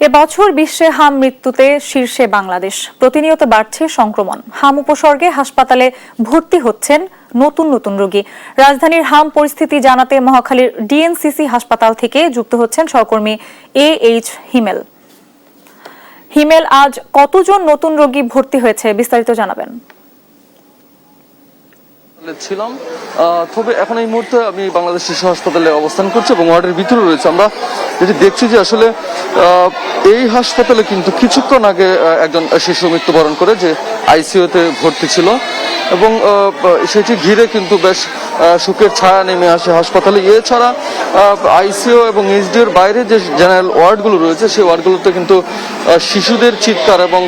এবছর বিশ্বে হাম মৃত্যুতে শীর্ষে বাংলাদেশ। প্রতিনিয়ত বাড়ছে সংক্রমণ। হাম উপসর্গে হাসপাতালে ভর্তি হচ্ছেন নতুন নতুন রোগী। রাজধানীর হাম পরিস্থিতি জানাতে মহাখালীর ডিএনসিসি হাসপাতাল থেকে যুক্ত হচ্ছেন সহকর্মী AH হিমেল। হিমেল, আজ কতজন নতুন রোগী ভর্তি হয়েছে বিস্তারিত জানাবেন। ছিলাম, তবে এখন এই মুহূর্তে আমি বাংলাদেশ শিশু হাসপাতালে অবস্থান করছি এবং ওয়ার্ডের ভিতরে রয়েছে। আমরা যেটি দেখছি যে আসলে এই হাসপাতালে কিন্তু কিছুক্ষণ আগে একজন শিশু মৃত্যুবরণ করে, যে আইসিইউতে ভর্তি ছিল, এবং সেটি ঘিরে কিন্তু বেশ শোকের ছায়া নেমে আসে হাসপাতালে। এছাড়া আইসিইউ এবং এইচডির বাইরে যে জেনারেল ওয়ার্ডগুলো রয়েছে, সেই ওয়ার্ডগুলোতে কিন্তু শিশুদের চিৎকার এবং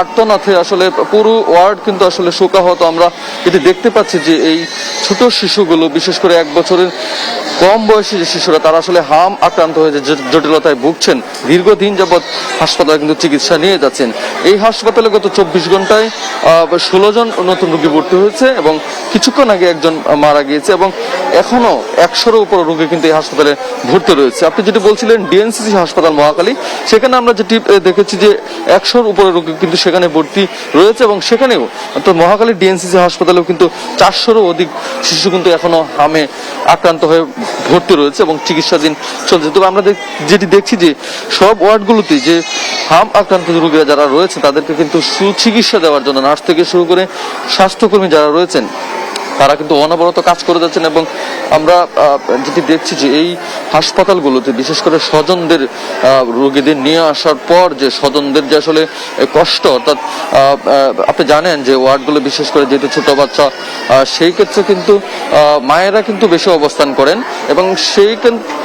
আর্তনাথে আসলে পুরো ওয়ার্ড কিন্তু আসলে শোকাহত। আমরা যেটি দেখতে পাচ্ছি যে এই ছোট শিশুগুলো, বিশেষ করে 1 বছরের কম বয়সী যে শিশুরা, তারা আসলে হাম আক্রান্ত হয়ে জটিলতায় ভুগছেন। দীর্ঘদিন যাবৎ হাসপাতালে কিন্তু চিকিৎসা নিয়ে যাচ্ছেন। এই হাসপাতালে গত 24 ঘন্টায় 16 জন নতুন রোগী ভর্তি হয়েছে এবং কিছুক্ষণ আগে একজন মারা গিয়েছে, এবং এখনো 100-এর উপর রোগী কিন্তু এই হাসপাতালে ভর্তি রয়েছে। আপনি যেটি বলছিলেন ডিএনসিসি হাসপাতাল মহাখালী, সেখানে আমরা যেটি দেখেছি যে 100-এর উপরে রোগী কিন্তু সেখানে ভর্তি রয়েছে, এবং সেখানেও তো মহাখালী ডিএনসিসি হাসপাতালেও কিন্তু 400-এরও অধিক শিশু কিন্তু এখনো হামে আক্রান্ত হয়ে ভর্তি রয়েছে এবং চিকিৎসাধীন চলছে। তবে আমরা যেটি দেখছি যে সব ওয়ার্ডগুলোতে যে হাম আক্রান্ত রোগীরা যারা রয়েছে, তাদেরকে কিন্তু সুচিকিৎসা দেওয়ার জন্য নার্স থেকে শুরু করে স্বাস্থ্যকর্মী যারা রয়েছেন, তারা কিন্তু অনবরত কাজ করে যাচ্ছেন। এবং আমরা যেটি দেখছি যে এই হাসপাতালগুলোতে বিশেষ করে স্বজনদের, রোগীদের নিয়ে আসার পর যে স্বজনদের যে আসলে কষ্ট, অর্থাৎ আপনি জানেন যে ওয়ার্ডগুলো বিশেষ করে যেহেতু ছোট বাচ্চা, সেই ক্ষেত্রে কিন্তু মায়েরা কিন্তু বেশি অবস্থান করেন, এবং সেই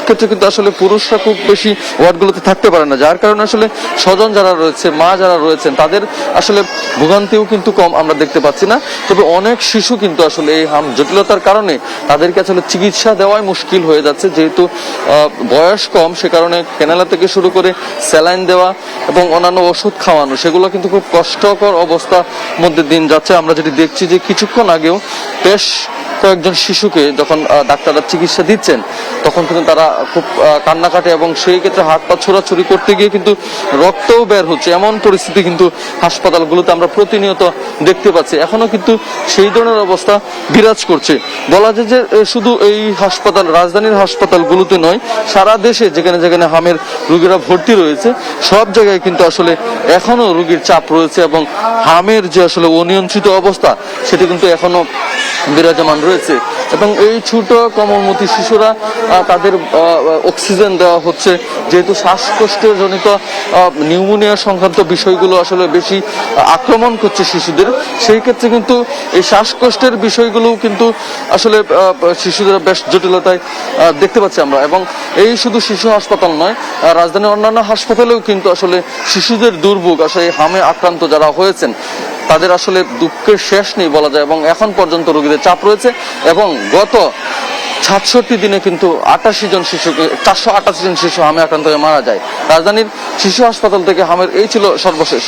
ক্ষেত্রে কিন্তু আসলে পুরুষরা খুব বেশি ওয়ার্ডগুলোতে থাকতে পারে না, যার কারণে আসলে স্বজন যারা রয়েছে, মা যারা রয়েছেন, তাদের আসলে ভোগান্তিও কিন্তু কম আমরা দেখতে পাচ্ছি না। তবে অনেক শিশু কিন্তু আসলে এই হাম জটিলতার কারণে তাদেরকে আসলে চিকিৎসা দেওয়াই মুশকিল হয়ে যাচ্ছে, যেহেতু বয়স কম, সে কারণে ক্যানালা থেকে শুরু করে স্যালাইন দেওয়া এবং অন্যান্য ওষুধ খাওয়ানো, সেগুলো কিন্তু খুব কষ্টকর অবস্থার মধ্যে দিন যাচ্ছে। আমরা যেটি দেখছি যে কিছুক্ষণ আগেও বেশ কয়েকজন শিশুকে যখন ডাক্তাররা চিকিৎসা দিচ্ছেন, তখন কিন্তু তারা খুব কান্নাকাটে, এবং সেই ক্ষেত্রে হাত পা ছোড়াছুড়ি করতে গিয়ে কিন্তু রক্তও বের হচ্ছে, এমন পরিস্থিতি কিন্তু হাসপাতালগুলোতে আমরা প্রতিনিয়ত দেখতে পাচ্ছি। এখনো কিন্তু সেই ধরনের অবস্থা বিরাজ করছে। বলা যায় যে শুধু এই হাসপাতাল, রাজধানীর হাসপাতালগুলোতে নয়, সারা দেশে যেখানে যেখানে হামের রোগীরা ভর্তি রয়েছে, সব জায়গায় কিন্তু আসলে এখনো রোগীর চাপ রয়েছে, এবং হামের যে আসলে অনিয়ন্ত্রিত অবস্থা, সেটি কিন্তু এখনো বিরাজমান রয়েছে। এবং এই ছোট কোমলমতি শিশুরা, তাদের অক্সিজেন দেওয়া হচ্ছে, যেহেতু শ্বাসকষ্টের জনিত নিউমোনিয়া সংক্রান্ত বিষয়গুলো আসলে বেশি আক্রমণ করছে শিশুদের, সেই ক্ষেত্রে কিন্তু এই শ্বাসকষ্টের বিষয়গুলো কিন্তু আসলে শিশুদের বেশ জটিলতায় দেখতে পাচ্ছি আমরা। এবং এই শুধু শিশু হাসপাতাল নয়, রাজধানীর অন্যান্য হাসপাতালেও কিন্তু আসলে শিশুদের দুর্ভোগ, আসলে হামে আক্রান্ত যারা হয়েছেন, তাদের আসলে দুঃখের শেষ নেই বলা যায়। এবং এখন পর্যন্ত রোগীদের চাপ রয়েছে, এবং গত 66 দিনে কিন্তু 488 জন শিশু হামে আক্রান্ত হয়ে মারা যায়। রাজধানীর শিশু হাসপাতাল থেকে হামের এই ছিল সর্বশেষ।